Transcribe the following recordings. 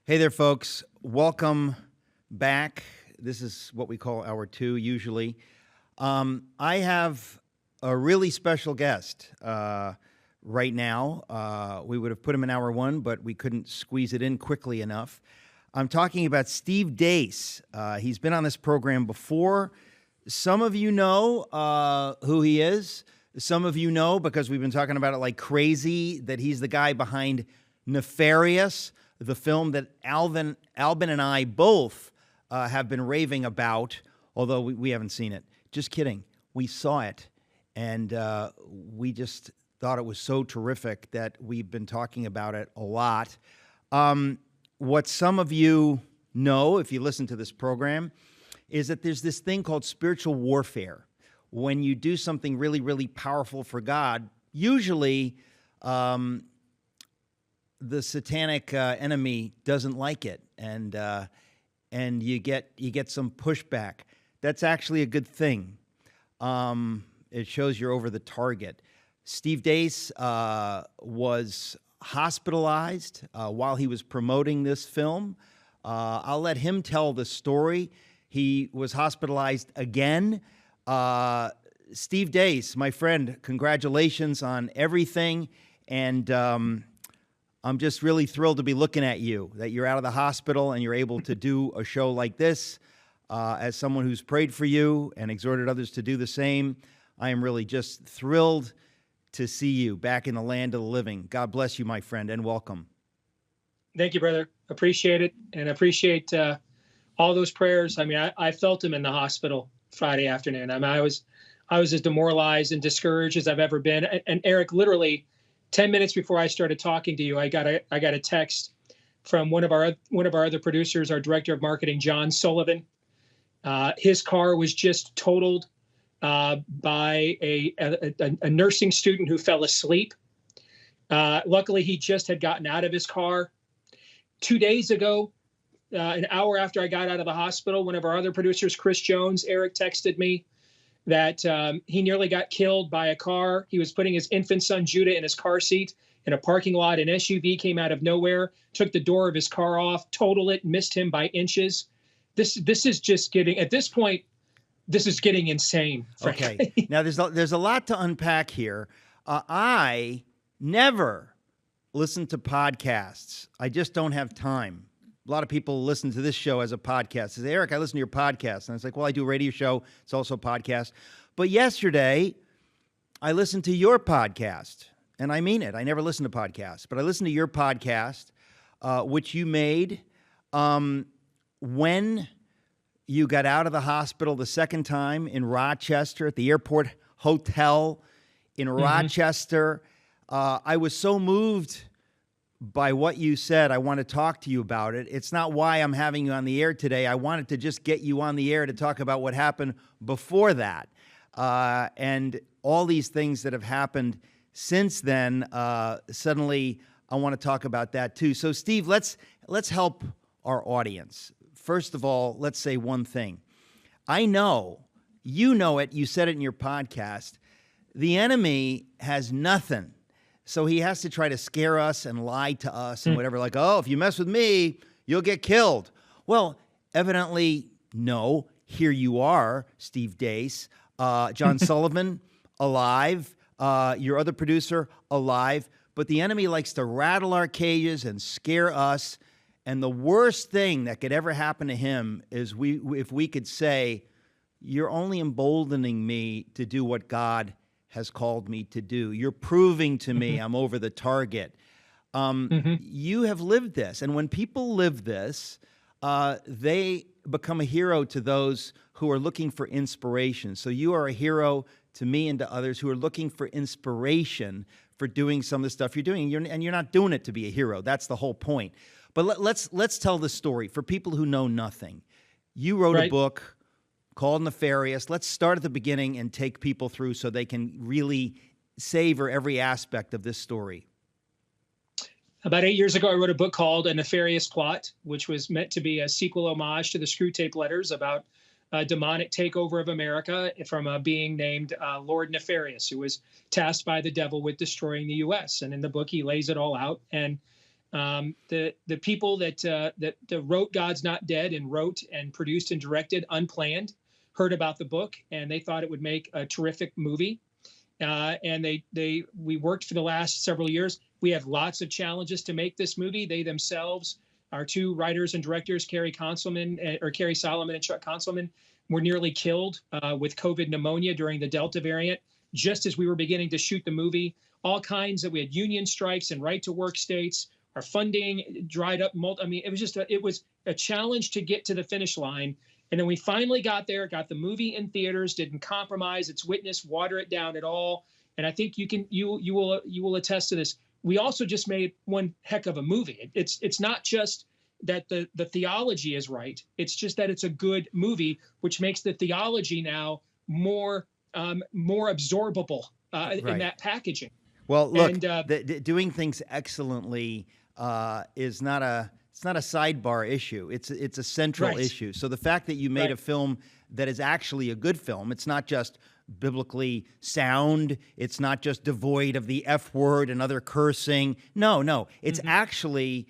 Hey there, folks. Welcome back. This is what we call hour two, usually. I have a really special guest right now. We would have put him in hour one, but we couldn't squeeze it in quickly enough. I'm talking about Steve Deace. He's been on this program before. Some of you know who he is. Some of you know, because we've been talking about it like crazy, that he's the guy behind Nefarious, the film that Albin and I both have been raving about, although we haven't seen it. Just kidding. We saw it, and we just thought it was so terrific that we've been talking about it a lot. What some of you know, if you listen to this program, is that there's this thing called spiritual warfare. When you do something really, really powerful for God, usually the satanic enemy doesn't like it, and you get some pushback. That's actually a good thing. It shows you're over the target. Steve Deace was hospitalized while he was promoting this film. I'll let him tell the story. He was hospitalized again. Steve Deace, my friend, congratulations on everything, and I'm just really thrilled to be looking at you, that you're out of the hospital and you're able to do a show like this. As someone who's prayed for you and exhorted others to do the same, I am really just thrilled to see you back in the land of the living. God bless you, my friend, and welcome. Thank you, brother. Appreciate it, and appreciate all those prayers. I mean, I felt them in the hospital Friday afternoon. I mean, I was as demoralized and discouraged as I've ever been. And Eric, literally 10 minutes before I started talking to you, I got a text from one of our other producers, our director of marketing, John Sullivan. His car was just totaled by a nursing student who fell asleep. Luckily, he just had gotten out of his car. 2 days ago, an hour after I got out of the hospital, one of our other producers, Chris Jones, Eric, texted me that he nearly got killed by a car. He was putting his infant son, Judah, in his car seat in a parking lot. An SUV came out of nowhere, took the door of his car off, totaled it, missed him by inches. This is just getting, at this point, this is getting insane. Frankly. Okay. Now, there's a lot to unpack here. I never listen to podcasts. I just don't have time. A lot of people listen to this show as a podcast. They say, Eric, I listen to your podcast. And it's like, well, I do a radio show. It's also a podcast. But yesterday, I listened to your podcast. And I mean it. I never listen to podcasts. But I listened to your podcast, which you made when you got out of the hospital the second time in Rochester at the airport hotel in Rochester. I was so moved by what you said. I want to talk to you about it. It's not why I'm having you on the air today. I wanted to just get you on the air to talk about what happened before that. And all these things that have happened since then. Suddenly, I want to talk about that too. So, Steve, let's help our audience. First of all, let's say one thing. I know, you know it, you said it in your podcast, the enemy has nothing. So he has to try to scare us and lie to us and whatever, like, oh, if you mess with me, you'll get killed. Well, evidently, no. Here you are, Steve Deace, John Sullivan, alive, your other producer, alive. But the enemy likes to rattle our cages and scare us. And the worst thing that could ever happen to him is if we could say, you're only emboldening me to do what God has called me to do. You're proving to me I'm over the target. You have lived this. And when people live this, they become a hero to those who are looking for inspiration. So you are a hero to me and to others who are looking for inspiration for doing some of the stuff you're doing. And you're not doing it to be a hero. That's the whole point. But let's tell the story for people who know nothing. You wrote a book called Nefarious. Let's start at the beginning and take people through so they can really savor every aspect of this story. About 8 years ago, I wrote a book called A Nefarious Plot, which was meant to be a sequel homage to the Screw Tape Letters about a demonic takeover of America from a being named Lord Nefarious, who was tasked by the devil with destroying the U.S. And in the book, he lays it all out. And The people that wrote God's Not Dead and wrote and produced and directed Unplanned heard about the book, and they thought it would make a terrific movie. And we worked for the last several years. We have lots of challenges to make this movie. They themselves, our two writers and directors, Carrie Solomon and Chuck Conselman, were nearly killed with COVID pneumonia during the Delta variant, just as we were beginning to shoot the movie. All kinds of, we had union strikes in right to work states. Our funding dried up. I mean, it was a challenge to get to the finish line. And then we finally got there, got the movie in theaters, didn't compromise its witness, water it down at all. And I think you will attest to this. We also just made one heck of a movie. It's not just that the theology is right. It's just that it's a good movie, which makes the theology now more absorbable in that packaging. Well, look, doing things excellently is not a sidebar issue. It's a central issue. So the fact that you made a film that is actually a good film, it's not just biblically sound, it's not just devoid of the F word and other cursing. No, it's actually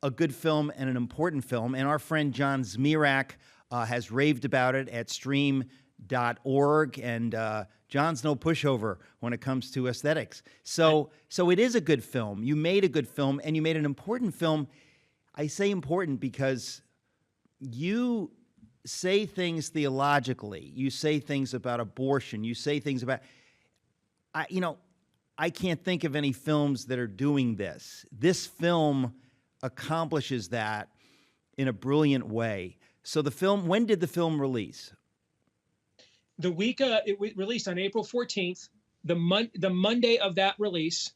a good film and an important film. And our friend John Zmirak has raved about it at stream.org, and John's no pushover when it comes to aesthetics. So it is a good film. You made a good film, and you made an important film. I say important because you say things theologically. You say things about abortion. You say things about, I can't think of any films that are doing this. This film accomplishes that in a brilliant way. So when did the film release? The week it released on April 14th, the Monday of that release.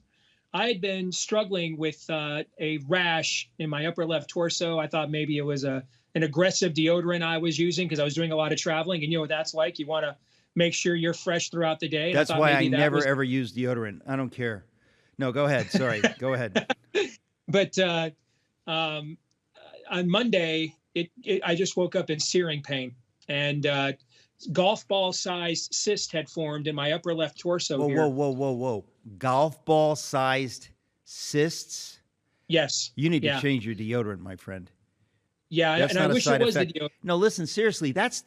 I had been struggling with a rash in my upper left torso. I thought maybe it was an aggressive deodorant I was using because I was doing a lot of traveling. And you know what that's like. You want to make sure you're fresh throughout the day. That's why I never ever use deodorant. I don't care. No, go ahead. Sorry. Go ahead. But on Monday, I just woke up in searing pain. And golf ball sized cyst had formed in my upper left torso. Whoa. Golf ball sized cysts? Yes. You need to change your deodorant, my friend. Yeah, that's and I wish it was the deodorant. No, listen, seriously, that's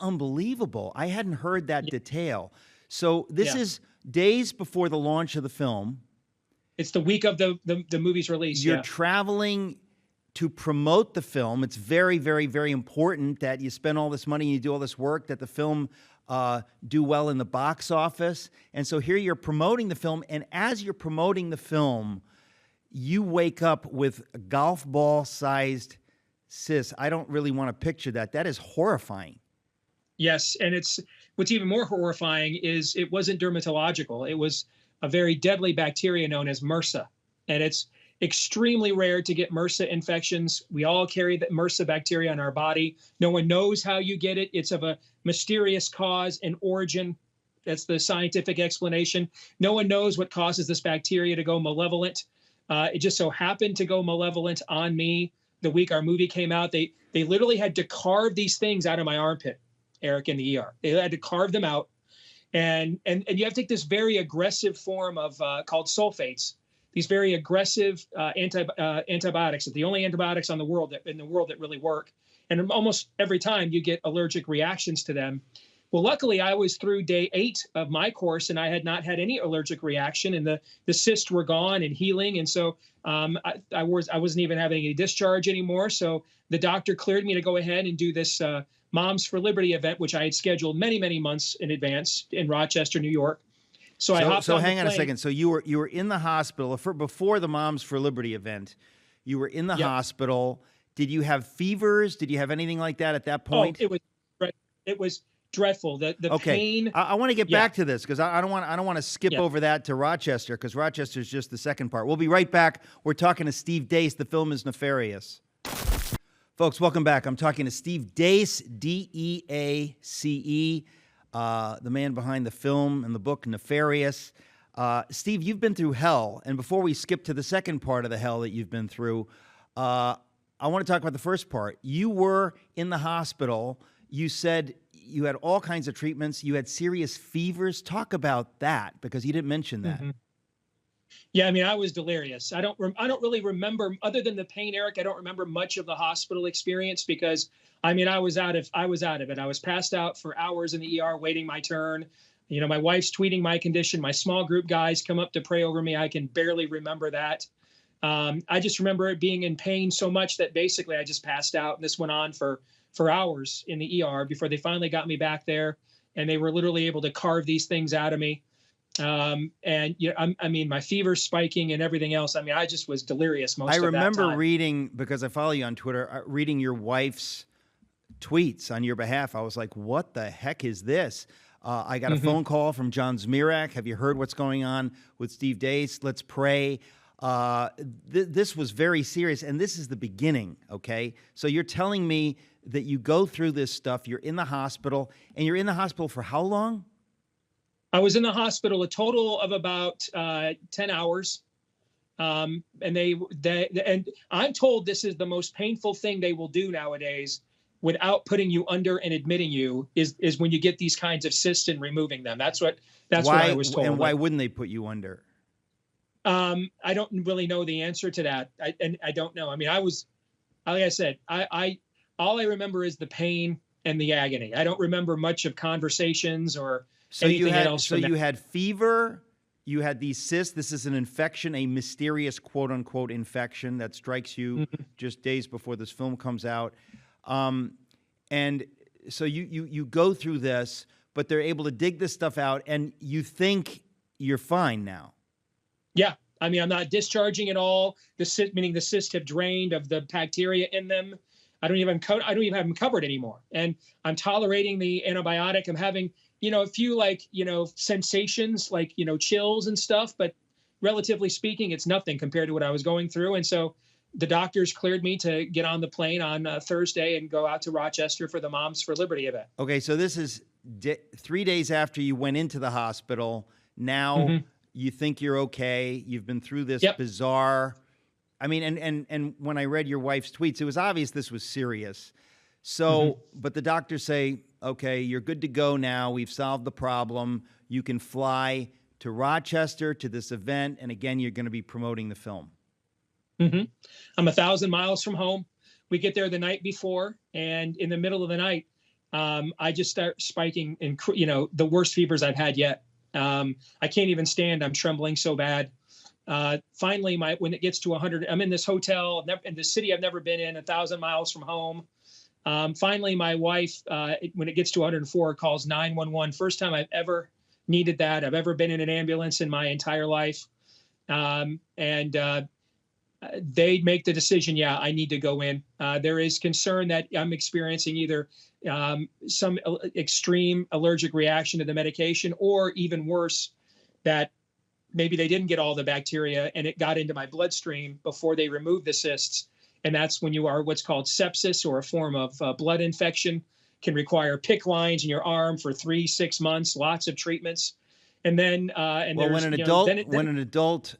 unbelievable. I hadn't heard that detail. So this is days before the launch of the film. It's the week of the movie's release. You're traveling to promote the film. It's very, very, very important that you spend all this money and you do all this work, that the film do well in the box office. And so here you're promoting the film, and as you're promoting the film, you wake up with a golf ball-sized cyst. I don't really want to picture that. That is horrifying. Yes, and what's even more horrifying is it wasn't dermatological. It was a very deadly bacteria known as MRSA, and it's extremely rare to get MRSA infections. We all carry the MRSA bacteria in our body. No one knows how you get it. It's of a mysterious cause and origin. That's the scientific explanation. No one knows what causes this bacteria to go malevolent. It just so happened to go malevolent on me the week our movie came out. They literally had to carve these things out of my armpit, Eric, in the ER. They had to carve them out. And you have to take this very aggressive form of called sulfates. These very aggressive antibiotics, the only antibiotics in the world that really work. And almost every time you get allergic reactions to them. Well, luckily, I was through day 8 of my course, and I had not had any allergic reaction, and the cysts were gone and healing. And so I wasn't even having any discharge anymore. So the doctor cleared me to go ahead and do this Moms for Liberty event, which I had scheduled many, many months in advance in Rochester, New York. So I hopped on the plane. Hang on a second. So you were in the hospital before the Moms for Liberty event. You were in the hospital. Did you have fevers? Did you have anything like that at that point? Oh, it was dreadful. The pain. I want to get back to this because I don't want to skip over that to Rochester, because Rochester is just the second part. We'll be right back. We're talking to Steve Deace. The film is Nefarious. Folks, welcome back. I'm talking to Steve Deace, D-E-A-C-E, the man behind the film and the book Nefarious. Steve, you've been through hell, and before we skip to the second part of the hell that you've been through, I want to talk about the first part. You were in the hospital. You said you had all kinds of treatments. You had serious fevers. Talk about that, because you didn't mention that. Mm-hmm. Yeah, I mean, I was delirious. I don't really remember, other than the pain, Eric. I don't remember much of the hospital experience because, I mean, I was out of it. I was passed out for hours in the ER waiting my turn. You know, my wife's tweeting my condition. My small group guys come up to pray over me. I can barely remember that. I just remember it being in pain so much that basically I just passed out, and this went on for hours in the ER before they finally got me back there, and they were literally able to carve these things out of me. And you know, I mean, my fever spiking and everything else. I mean, I just was delirious most of that time. I remember reading, because I follow you on Twitter, reading your wife's tweets on your behalf. I was like, what the heck is this? I got a phone call from John Zmirak. Have you heard what's going on with Steve Deace? Let's pray. This was very serious, and this is the beginning, okay? So you're telling me that you go through this stuff, you're in the hospital, and you're in the hospital for how long? I was in the hospital a total of about 10 hours. And and I'm told this is the most painful thing they will do nowadays without putting you under and admitting you is when you get these kinds of cysts and removing them. That's what I was told. And why wouldn't they put you under? I don't really know the answer to that. I don't know. I mean, like I said, all I remember is the pain and the agony. I don't remember much of conversations or anything else. So you had fever, you had these cysts. This is an infection, a mysterious quote unquote infection that strikes you just days before this film comes out. And so you go through this, but they're able to dig this stuff out, and you think you're fine now. Yeah. I mean, I'm not discharging at all. Meaning the cysts have drained of the bacteria in them. I don't even have them covered anymore. And I'm tolerating the antibiotic. I'm having, you know, a few sensations like, you know, chills and stuff, but relatively speaking, it's nothing compared to what I was going through. And so the doctors cleared me to get on the plane on Thursday and go out to Rochester for the Moms for Liberty event. Okay. So this is 3 days after you went into the hospital. Now you think you're okay. You've been through this bizarre, I mean, and when I read your wife's tweets, it was obvious this was serious. So, but the doctors say, okay, you're good to go now. We've solved the problem. You can fly to Rochester to this event. And again, you're going to be promoting the film. I'm 1,000 miles from home. We get there the night before, and in the middle of the night, I just start spiking and, you know, the worst fevers I've had yet. I can't even stand. I'm trembling so bad. Finally, when it gets to 100, I'm in this hotel in the city I've never been in, 1,000 miles from home. Finally, my wife, when it gets to 104, calls 911. First time I've ever needed that. I've ever been in an ambulance in my entire life. They make the decision, yeah, I need to go in. There is concern that I'm experiencing either some extreme allergic reaction to the medication, or even worse, that maybe they didn't get all the bacteria and it got into my bloodstream before they removed the cysts. And that's when you are what's called sepsis, or a form of blood infection. Can require PICC lines in your arm for 3-6 months, lots of treatments. And then, when an adult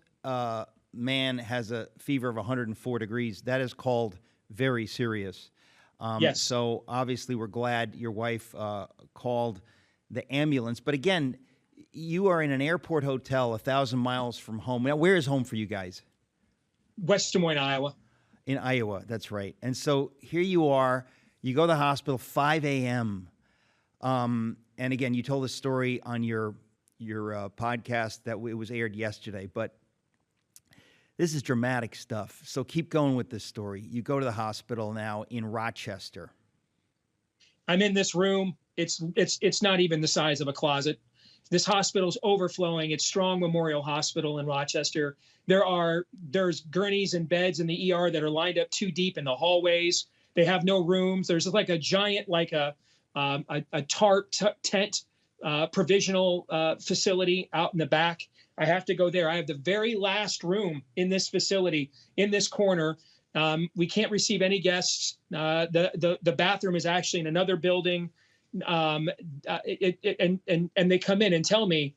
man has a fever of 104 degrees, that is called very serious. Yes. So obviously we're glad your wife called the ambulance. But again, you are in an airport hotel 1,000 miles from home. Now, where is home for you guys? West Des Moines, Iowa. In Iowa, that's right. And so here you are. You go to the hospital 5 a.m. And again, you told the story on your podcast that it was aired yesterday. But this is dramatic stuff. So keep going with this story. You go to the hospital now in Rochester. I'm in this room. It's not even the size of a closet. This hospital's overflowing. It's Strong Memorial Hospital in Rochester. There's gurneys and beds in the ER that are lined up too deep in the hallways. They have no rooms. There's like a giant, like a tarp tent provisional facility out in the back. I have to go there. I have the very last room in this facility, in this corner. We can't receive any guests. The bathroom is actually in another building. And they come in and tell me,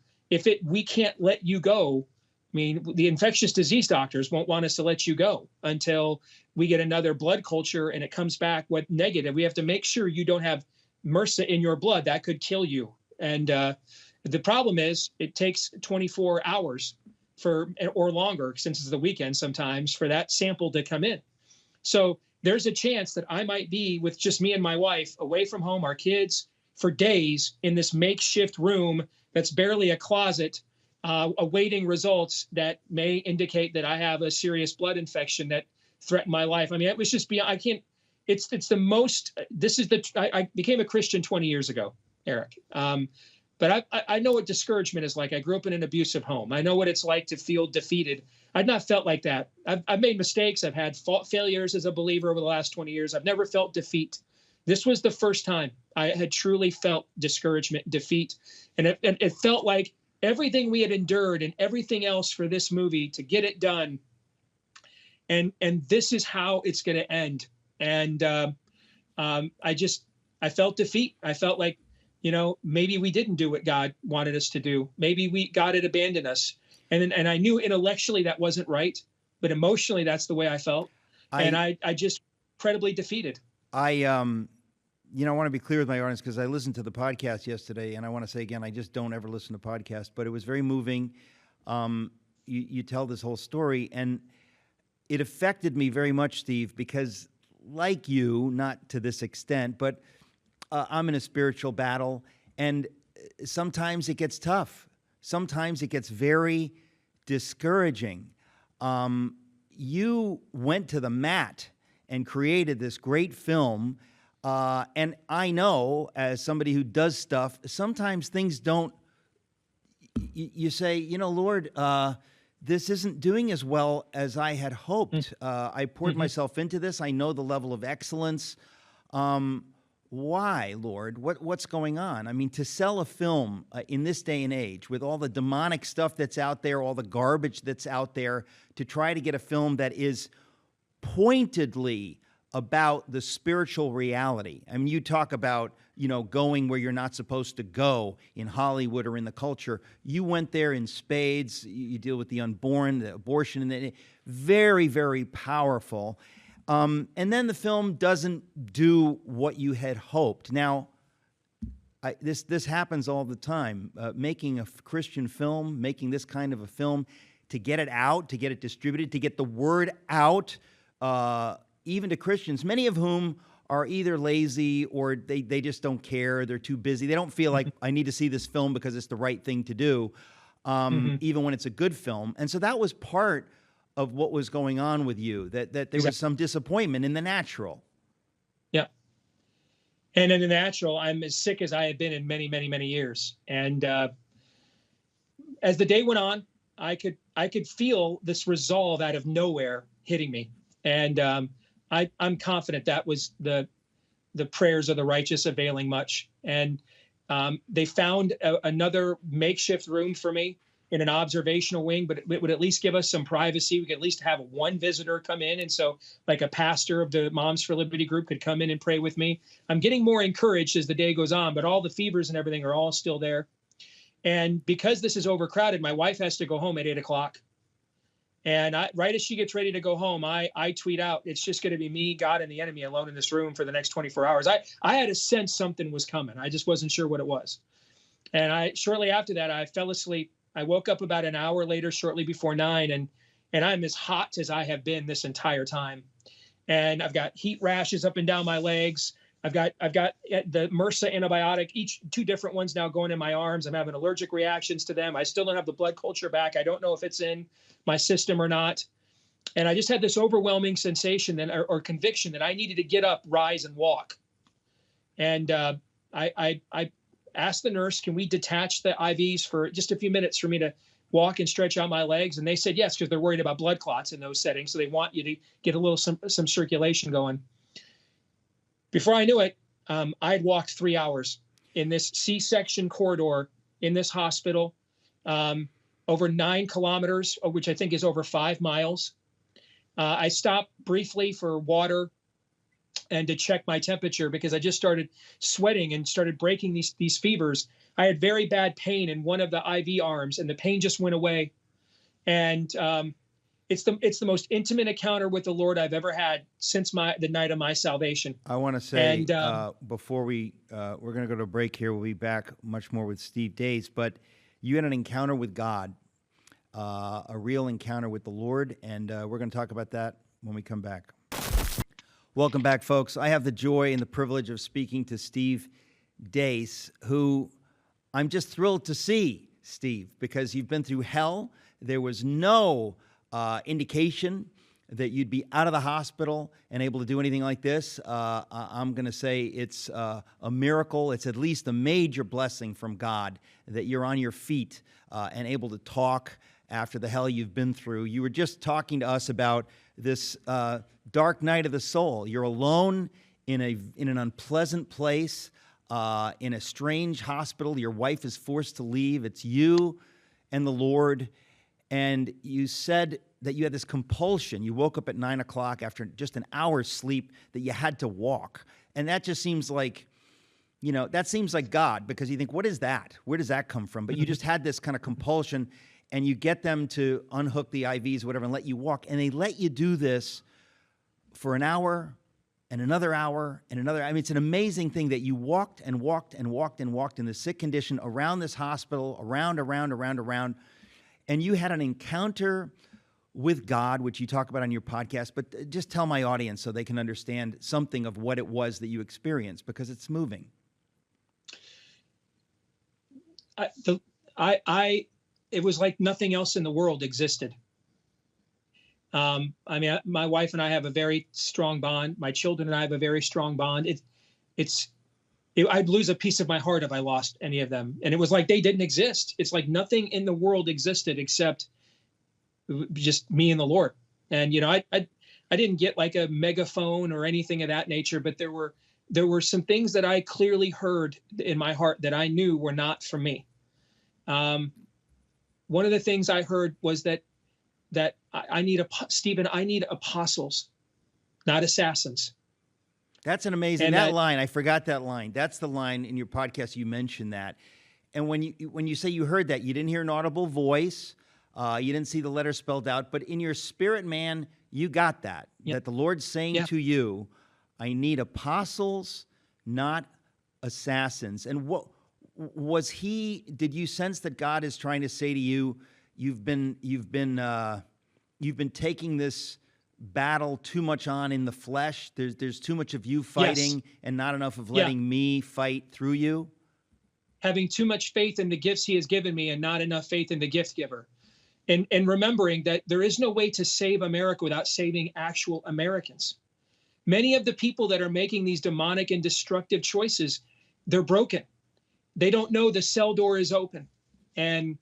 we can't let you go. I mean, the infectious disease doctors won't want us to let you go until we get another blood culture and it comes back negative. We have to make sure you don't have MRSA in your blood. That could kill you. And the problem is it takes 24 hours or longer, since it's the weekend sometimes, for that sample to come in. So there's a chance that I might be with just me and my wife away from home, our kids, for days in this makeshift room that's barely a closet, awaiting results that may indicate that I have a serious blood infection that threatened my life. I mean, it was just beyond, I can't, it's the most, I became a Christian 20 years ago, Eric. But I know what discouragement is like. I grew up in an abusive home. I know what it's like to feel defeated. I've not felt like that. I've made mistakes. I've had failures as a believer over the last 20 years. I've never felt defeat. This was the first time I had truly felt discouragement, defeat. And it felt like everything we had endured and everything else for this movie to get it done. And this is how it's going to end. And I felt defeat. I felt like, maybe we didn't do what God wanted us to do. Maybe God had abandoned us. And I knew intellectually that wasn't right, but emotionally that's the way I felt. I just incredibly defeated. I want to be clear with my audience, because I listened to the podcast yesterday, and I want to say again, I just don't ever listen to podcasts, but it was very moving. You tell this whole story, and it affected me very much, Steve, because like you, not to this extent, but I'm in a spiritual battle, and sometimes it gets tough. Sometimes it gets very discouraging. You went to the mat and created this great film, and I know, as somebody who does stuff, sometimes things don't, you say, Lord, this isn't doing as well as I had hoped. I poured myself into this. I know the level of excellence. Why, Lord? What's going on? I mean, to sell a film in this day and age, with all the demonic stuff that's out there, all the garbage that's out there, to try to get a film that is pointedly about the spiritual reality. I mean, you talk about, going where you're not supposed to go in Hollywood or in the culture. You went there in spades. You deal with the unborn, the abortion, and very, very powerful. And then the film doesn't do what you had hoped. Now, this happens all the time. Making a Christian film, making this kind of a film, to get it out, to get it distributed, to get the word out, even to Christians, many of whom are either lazy or they just don't care. They're too busy. They don't feel like I need to see this film because it's the right thing to do, even when it's a good film. And so that was part of what was going on with you, that there was some disappointment in the natural. Yeah. And in the natural, I'm as sick as I had been in many, many, many years. And as the day went on, I could feel this resolve out of nowhere hitting me. And I'm confident that was the prayers of the righteous availing much. And they found another makeshift room for me in an observational wing, but it would at least give us some privacy. We could at least have one visitor come in. And so like a pastor of the Moms for Liberty group could come in and pray with me. I'm getting more encouraged as the day goes on, but all the fevers and everything are all still there. And because this is overcrowded, my wife has to go home at 8:00. And right as she gets ready to go home, I tweet out, it's just going to be me, God, and the enemy alone in this room for the next 24 hours. I had a sense something was coming. I just wasn't sure what it was. And shortly after that, I fell asleep. I woke up about an hour later, shortly before 9, and I'm as hot as I have been this entire time. And I've got heat rashes up and down my legs. I've got the MRSA antibiotic, 2 different ones now going in my arms. I'm having allergic reactions to them. I still don't have the blood culture back. I don't know if it's in my system or not. And I just had this overwhelming sensation or conviction that I needed to get up, rise, and walk. And I asked the nurse, can we detach the IVs for just a few minutes for me to walk and stretch out my legs? And they said yes, because they're worried about blood clots in those settings. So they want you to get a little some circulation going. Before I knew it, I had walked 3 hours in this C-section corridor in this hospital, over 9 kilometers, which I think is over 5 miles. I stopped briefly for water and to check my temperature because I just started sweating and started breaking these fevers. I had very bad pain in one of the IV arms, and the pain just went away. And it's the most intimate encounter with the Lord I've ever had since the night of my salvation. I want to say, before we're going to go to a break here, we'll be back much more with Steve Deace, but you had an encounter with God. a real encounter with the Lord, and we're going to talk about that when we come back. Welcome back, folks. I have the joy and the privilege of speaking to Steve Deace, who I'm just thrilled to see, Steve, because you've been through hell. There was no indication that you'd be out of the hospital and able to do anything like this. I'm going to say it's a miracle. It's at least a major blessing from God that you're on your feet and able to talk after the hell you've been through. You were just talking to us about this dark night of the soul. You're alone in an unpleasant place, in a strange hospital. Your wife is forced to leave. It's you and the Lord. And you said that you had this compulsion. You woke up at 9 o'clock after just an hour's sleep that you had to walk. And that just seems like, that seems like God, because you think, what is that? Where does that come from? But you just had this kind of compulsion, and you get them to unhook the IVs, whatever, and let you walk. And they let you do this for an hour and another hour and another. I mean, it's an amazing thing that you walked and walked and walked and walked in this sick condition around this hospital, around, and you had an encounter with God, which you talk about on your podcast. But just tell my audience so they can understand something of what it was that you experienced, because it's moving. It was like nothing else in the world existed. I mean, my wife and I have a very strong bond. My children and I have a very strong bond. I'd lose a piece of my heart if I lost any of them. And it was like they didn't exist. It's like nothing in the world existed except just me and the Lord. And, I didn't get like a megaphone or anything of that nature, but there were some things that I clearly heard in my heart that I knew were not for me. One of the things I heard was that I need apostles, not assassins. That's an amazing, and that line, I forgot that line. That's the line in your podcast, you mentioned that. And when you say you heard that, you didn't hear an audible voice, you didn't see the letter spelled out, but in your spirit, man, you got that. Yep. That the Lord's saying to you, I need apostles, not assassins. And what did you sense that God is trying to say to you, you've been taking this battle too much on in the flesh? There's too much of you fighting and not enough of letting me fight through you? Having too much faith in the gifts he has given me and not enough faith in the gift giver. And remembering that there is no way to save America without saving actual Americans. Many of the people that are making these demonic and destructive choices, they're broken. They don't know the cell door is open and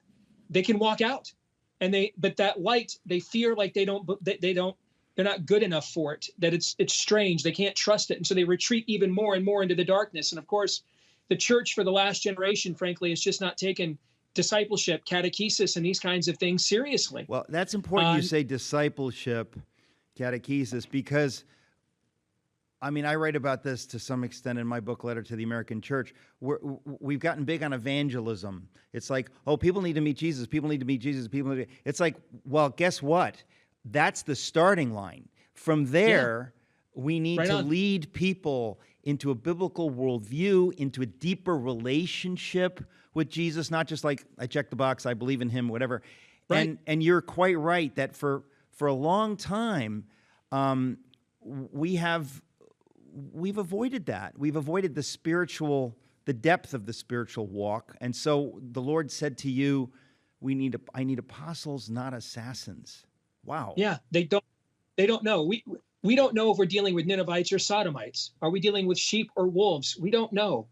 they can walk out. But that light, they fear like they're not good enough for it, that it's strange. They can't trust it. And so they retreat even more and more into the darkness. And of course, the church for the last generation, frankly, has just not taken discipleship, catechesis, and these kinds of things seriously. Well, that's important you say discipleship, catechesis, because I mean, I write about this to some extent in my book, Letter to the American Church. We've gotten big on evangelism. It's like, oh, people need to meet Jesus. People need to meet Jesus. It's like, well, guess what? That's the starting line. From there, we need to lead people into a biblical worldview, into a deeper relationship with Jesus, not just like, I check the box, I believe in him, whatever. Right. And you're quite right that for a long time, we've avoided that. We've avoided the depth of the spiritual walk. And so the Lord said to you, I need apostles, not assassins. Wow. Yeah, they don't know. We don't know if we're dealing with Ninevites or Sodomites. Are we dealing with sheep or wolves? We don't know.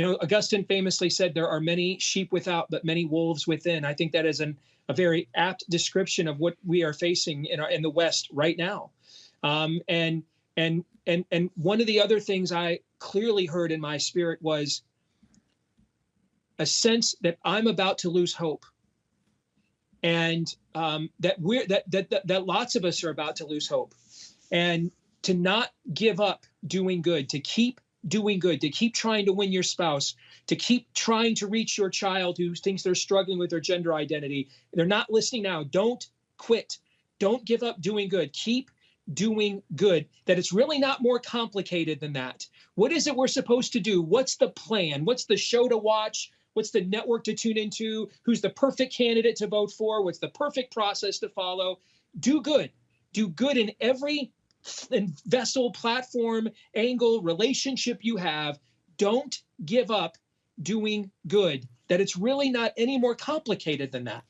Augustine famously said there are many sheep without, but many wolves within. I think that is a very apt description of what we are facing in the West right now. And one of the other things I clearly heard in my spirit was a sense that I'm about to lose hope, and that lots of us are about to lose hope, and to not give up doing good, to keep doing good, to keep trying to win your spouse, to keep trying to reach your child who thinks they're struggling with their gender identity. They're not listening now. Don't quit. Don't give up doing good. Keep doing good, that it's really not more complicated than that. What is it we're supposed to do? What's the plan? What's the show to watch? what's the network to tune into, who's the perfect candidate to vote for, what's the perfect process to follow. Do good in every vessel, platform, angle, relationship you have. Don't give up doing good. That it's really not any more complicated than that.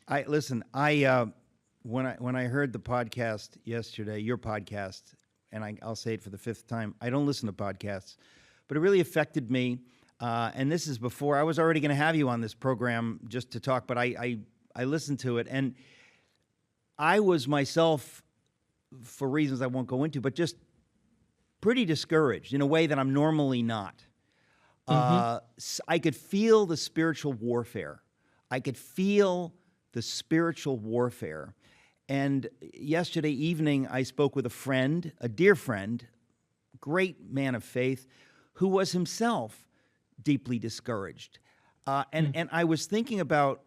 When I heard the podcast yesterday, your podcast, and I'll say it for the fifth time, I don't listen to podcasts, but it really affected me. And this is before I was already going to have you on this program just to talk, but I listened to it, and I was myself, for reasons I won't go into, but just pretty discouraged in a way that I'm normally not. I could feel the spiritual warfare. And yesterday evening, I spoke with a friend, a dear friend, great man of faith, who was himself deeply discouraged. And I was thinking about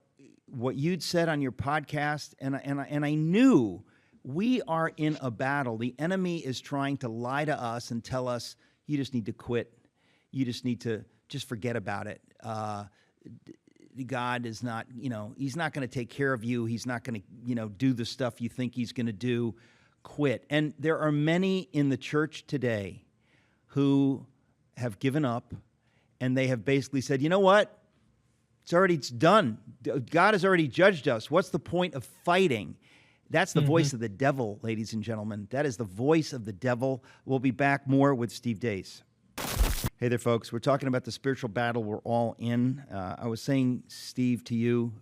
what you'd said on your podcast, and I knew we are in a battle. The enemy is trying to lie to us and tell us, you just need to quit. You just need to just forget about it. God is not, he's not going to take care of you. He's not going to, do the stuff you think he's going to do. Quit. And there are many in the church today who have given up, and they have basically said, you know what? It's done. God has already judged us. What's the point of fighting? That's the voice of the devil, ladies and gentlemen. That is the voice of the devil. We'll be back more with Steve Deace. Hey there, folks. We're talking about the spiritual battle we're all in. I was saying, Steve, to you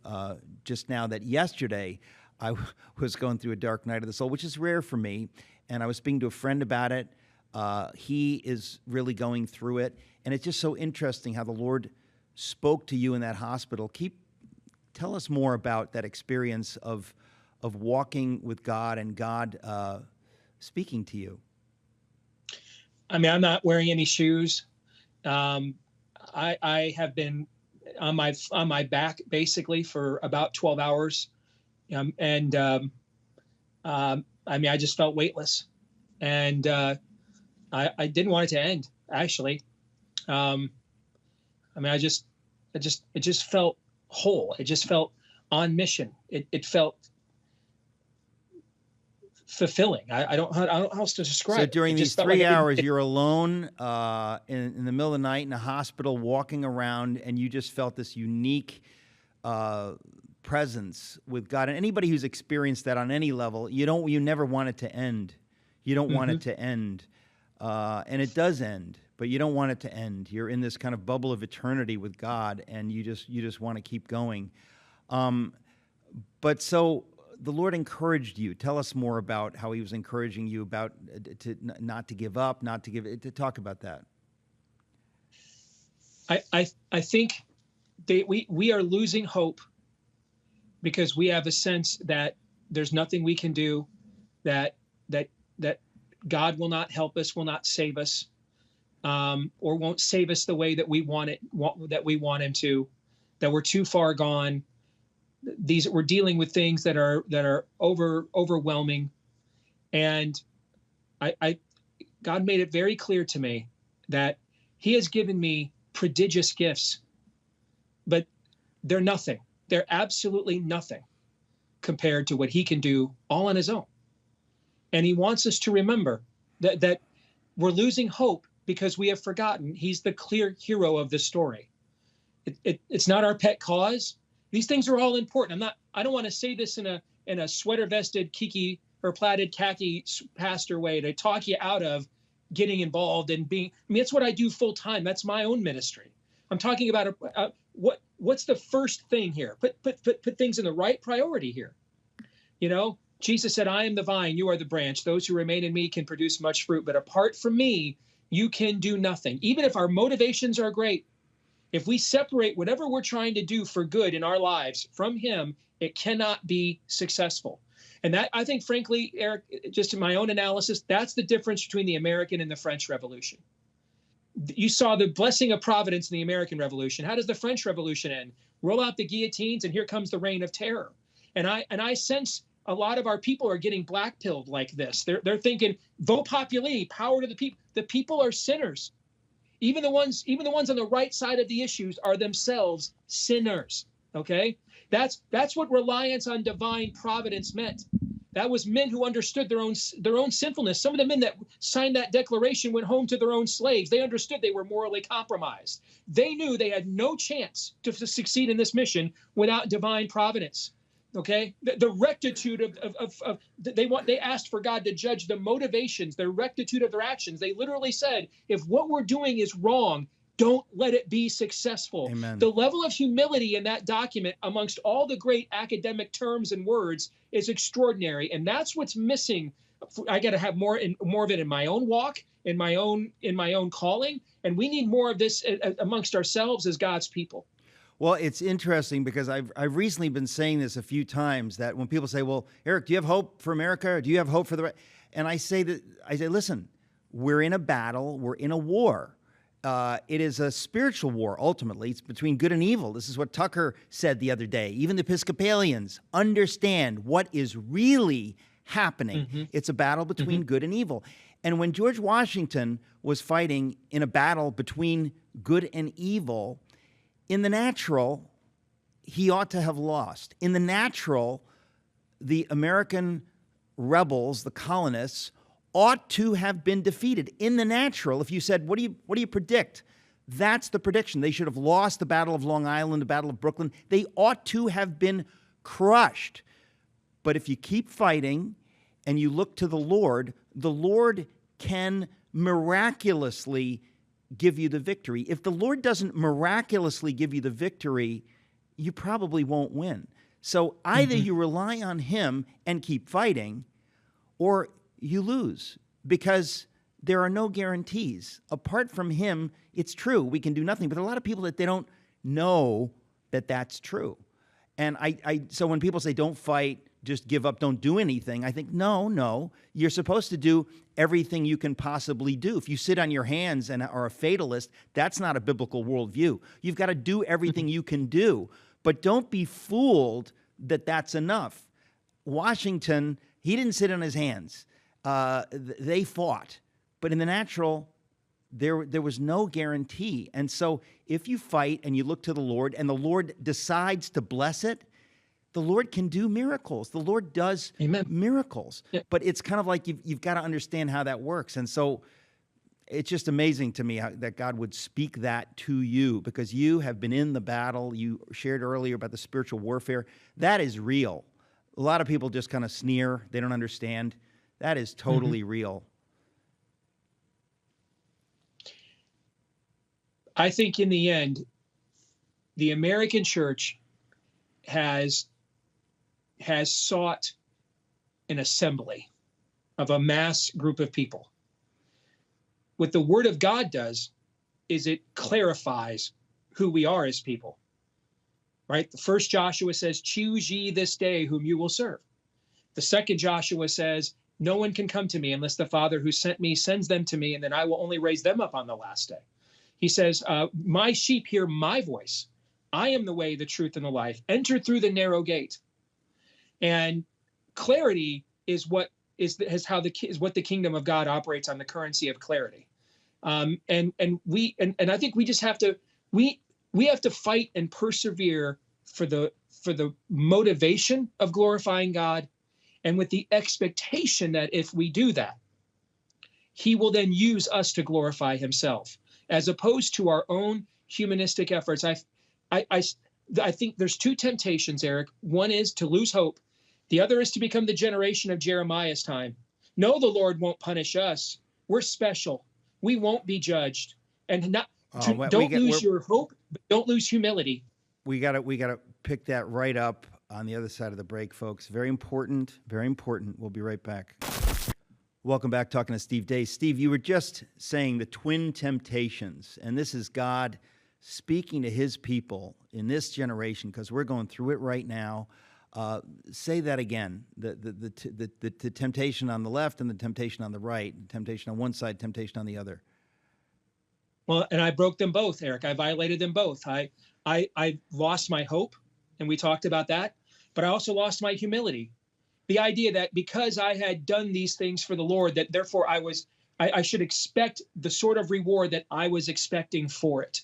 just now that yesterday I was going through a dark night of the soul, which is rare for me, and I was speaking to a friend about it. He is really going through it, and it's just so interesting how the Lord spoke to you in that hospital. Tell us more about that experience of walking with God and God speaking to you. I mean, I'm not wearing any shoes. I have been on my back basically for about 12 hours. I mean, I just felt weightless, and I didn't want it to end, actually. I mean, it just felt whole. It just felt on mission. It felt fulfilling. I don't know how else to describe it. So during these 3 hours, you're alone in the middle of the night in a hospital, walking around, and you just felt this unique presence with God. And anybody who's experienced that on any level, you never want it to end. You don't want it to end, and it does end, but you don't want it to end. You're in this kind of bubble of eternity with God, and you just want to keep going. But so the Lord encouraged you. Tell us more about how He was encouraging you about not to give up, to talk about that. I think we are losing hope because we have a sense that there's nothing we can do, that God will not help us, will not save us, or won't save us the way that we want Him to, that we're too far gone. We're dealing with things that are overwhelming, and God made it very clear to me that He has given me prodigious gifts, but they're nothing. They're absolutely nothing compared to what He can do all on His own. And He wants us to remember that we're losing hope because we have forgotten He's the clear hero of the story. It's not our pet cause. These things are all important. I don't want to say this in a sweater vested kiki or plaited khaki pastor way to talk you out of getting involved and being. I mean, that's what I do full time. That's my own ministry. I'm talking about what's the first thing here. Put things in the right priority here. Jesus said, "I am the vine, you are the branch. Those who remain in me can produce much fruit. But apart from me, you can do nothing." Even if our motivations are great, if we separate whatever we're trying to do for good in our lives from Him, it cannot be successful. And that, I think, frankly, Eric, just in my own analysis, that's the difference between the American and the French Revolution. You saw the blessing of providence in the American Revolution. How does the French Revolution end? Roll out the guillotines, and here comes the reign of terror. And I sense a lot of our people are getting black-pilled like this. They're thinking, vote populi, power to the people. The people are sinners. Even the ones on the right side of the issues are themselves sinners. Okay? That's what reliance on divine providence meant. That was men who understood their own sinfulness. Some of the men that signed that declaration went home to their own slaves. They understood they were morally compromised. They knew they had no chance to succeed in this mission without divine providence. Okay, the rectitude of they asked for God to judge the motivations, the rectitude of their actions. They literally said, if what we're doing is wrong, don't let it be successful. Amen. The level of humility in that document, amongst all the great academic terms and words, is extraordinary, and that's what's missing. I got to have more of it in my own walk, in my own calling, and we need more of this amongst ourselves as God's people. Well, it's interesting because I've recently been saying this a few times, that when people say, well, Eric, do you have hope for America? Or do you have hope for the... And I say, listen, we're in a battle. We're in a war. It is a spiritual war, ultimately. It's between good and evil. This is what Tucker said the other day. Even the Episcopalians understand what is really happening. Mm-hmm. It's a battle between good and evil. And when George Washington was fighting in a battle between good and evil, in the natural, he ought to have lost. In the natural, the American rebels, the colonists, ought to have been defeated. In the natural, if you said, what do you predict? That's the prediction. They should have lost the Battle of Long Island, the Battle of Brooklyn. They ought to have been crushed. But if you keep fighting and you look to the Lord can miraculously give you the victory. If the Lord doesn't miraculously give you the victory, you probably won't win. So either you rely on him and keep fighting, or you lose, because there are no guarantees. Apart from him, it's true, we can do nothing. But there are a lot of people that they don't know that that's true. And so when people say, don't fight, just give up, don't do anything, I think, no, you're supposed to do everything you can possibly do. If you sit on your hands and are a fatalist, that's not a biblical worldview. You've got to do everything you can do, but don't be fooled that that's enough. Washington, he didn't sit on his hands. They fought, but in the natural, there was no guarantee. And so if you fight and you look to the Lord and the Lord decides to bless it, the Lord can do miracles. The Lord does miracles. Yeah. But it's kind of like you've got to understand how that works. And so it's just amazing to me that God would speak that to you, because you have been in the battle. You shared earlier about the spiritual warfare. That is real. A lot of people just kind of sneer. They don't understand. That is totally real. I think in the end, the American church has sought an assembly of a mass group of people. What the Word of God does is it clarifies who we are as people, right? The first Joshua says, choose ye this day whom you will serve. The second Joshua says, no one can come to me unless the Father who sent me sends them to me, and then I will only raise them up on the last day. He says, my sheep hear my voice. I am the way, the truth, and the life. Enter through the narrow gate. And clarity is what the kingdom of God operates on, the currency of clarity. And I think we just have to we have to fight and persevere for the motivation of glorifying God, and with the expectation that if we do that, he will then use us to glorify himself, as opposed to our own humanistic efforts. I think there's two temptations, Eric. One is to lose hope. The other is to become the generation of Jeremiah's time. No, the Lord won't punish us. We're special. We won't be judged. And don't lose your hope, but don't lose humility. We gotta pick that right up on the other side of the break, folks. Very important, very important. We'll be right back. Welcome back, talking to Steve Deace. Steve, you were just saying the twin temptations, and this is God speaking to his people in this generation, because we're going through it right now. Say that again, the temptation on the left and the temptation on the right, temptation on one side, temptation on the other. Well, and I broke them both, Eric. I violated them both. I lost my hope, and we talked about that, but I also lost my humility. The idea that because I had done these things for the Lord, that therefore I was I should expect the sort of reward that I was expecting for it.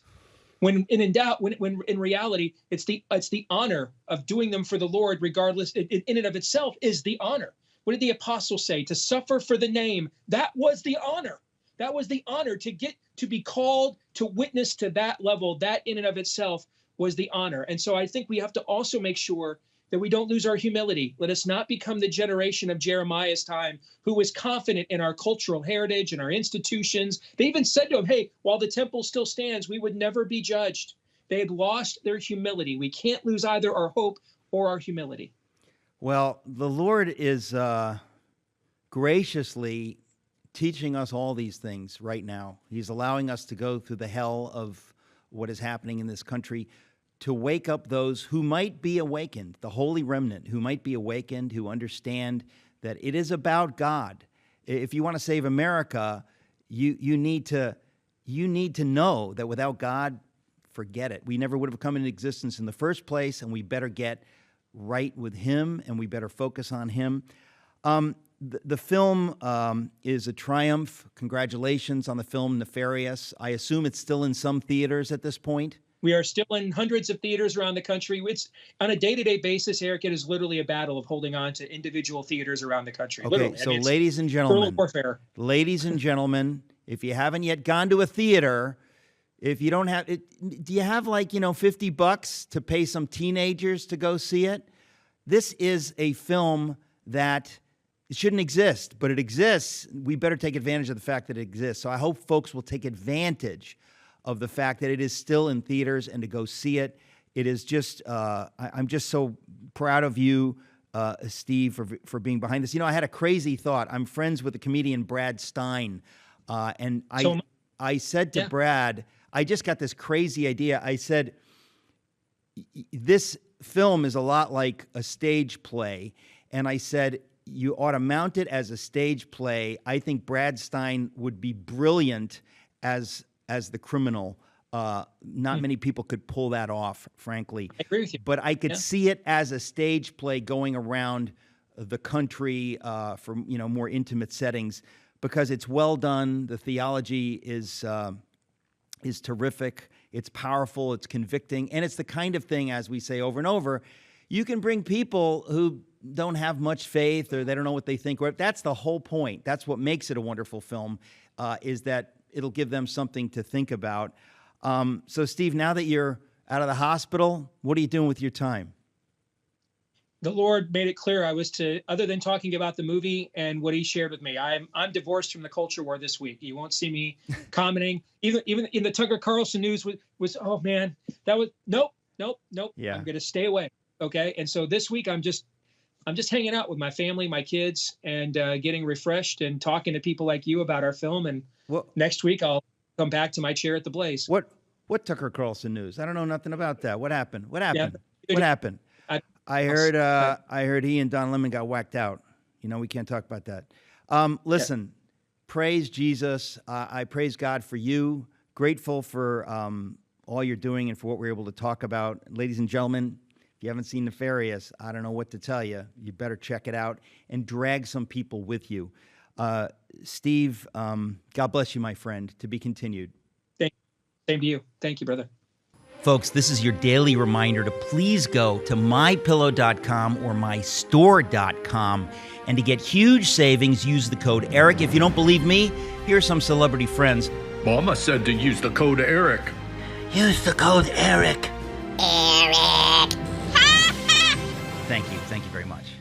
When in reality, it's the honor of doing them for the Lord, regardless, in and of itself is the honor. What did the apostles say? To suffer for the name, that was the honor. That was the honor to be called to witness to that level. That in and of itself was the honor. And so I think we have to also make sure that we don't lose our humility. Let us not become the generation of Jeremiah's time who was confident in our cultural heritage and our institutions. They even said to him, hey, while the temple still stands, we would never be judged. They had lost their humility. We can't lose either our hope or our humility. Well, the Lord is graciously teaching us all these things right now. He's allowing us to go through the hell of what is happening in this country, to wake up those who might be awakened, the holy remnant who might be awakened, who understand that it is about God. If you want to save America, you need to know that without God, forget it. We never would have come into existence in the first place, and we better get right with Him, and we better focus on Him. The film is a triumph. Congratulations on the film Nefarious. I assume it's still in some theaters at this point. We are still in hundreds of theaters around the country. It's on a day-to-day basis, Eric, it is literally a battle of holding on to individual theaters around the country. Okay, literally. so ladies and gentlemen, warfare. Ladies and gentlemen, if you haven't yet gone to a theater, if you don't have it, do you have $50 to pay some teenagers to go see it? This is a film that shouldn't exist, but it exists. We better take advantage of the fact that it exists. So I hope folks will take advantage of the fact that it is still in theaters and to go see it. It is just, I'm just so proud of you, Steve, for being behind this. I had a crazy thought. I'm friends with the comedian Brad Stein, and I said to Brad, I just got this crazy idea. I said, this film is a lot like a stage play, and I said, you ought to mount it as a stage play. I think Brad Stein would be brilliant as the criminal. Not many people could pull that off, frankly. I agree with you. But I could see it as a stage play going around the country for more intimate settings, because it's well done. The theology is terrific. It's powerful. It's convicting, and it's the kind of thing, as we say over and over, you can bring people who don't have much faith or they don't know what they think. That's the whole point. That's what makes it a wonderful film, is that it'll give them something to think about. So, Steve, now that you're out of the hospital, what are you doing with your time? The Lord made it clear I was to, other than talking about the movie and what He shared with me, I'm divorced from the culture war this week. You won't see me commenting. Even in the Tucker Carlson news was oh man, that was nope. Yeah. I'm going to stay away. Okay, and so this week I'm just hanging out with my family, my kids, and getting refreshed and talking to people like you about our film. And next week I'll come back to my chair at the Blaze. What Tucker Carlson news? I don't know nothing about that. What happened? What happened? Yeah. What happened? I heard he and Don Lemon got whacked out. We can't talk about that. Listen, praise Jesus. I praise God for you. Grateful for all you're doing and for what we're able to talk about. Ladies and gentlemen, if you haven't seen Nefarious, I don't know what to tell you. You better check it out and drag some people with you. Steve, God bless you, my friend. To be continued. Same to you. Thank you, brother. Folks, this is your daily reminder to please go to mypillow.com or mystore.com, and to get huge savings, use the code ERIC. If you don't believe me, here are some celebrity friends. Mama said to use the code ERIC. Use the code ERIC. Eric. Thank you very much.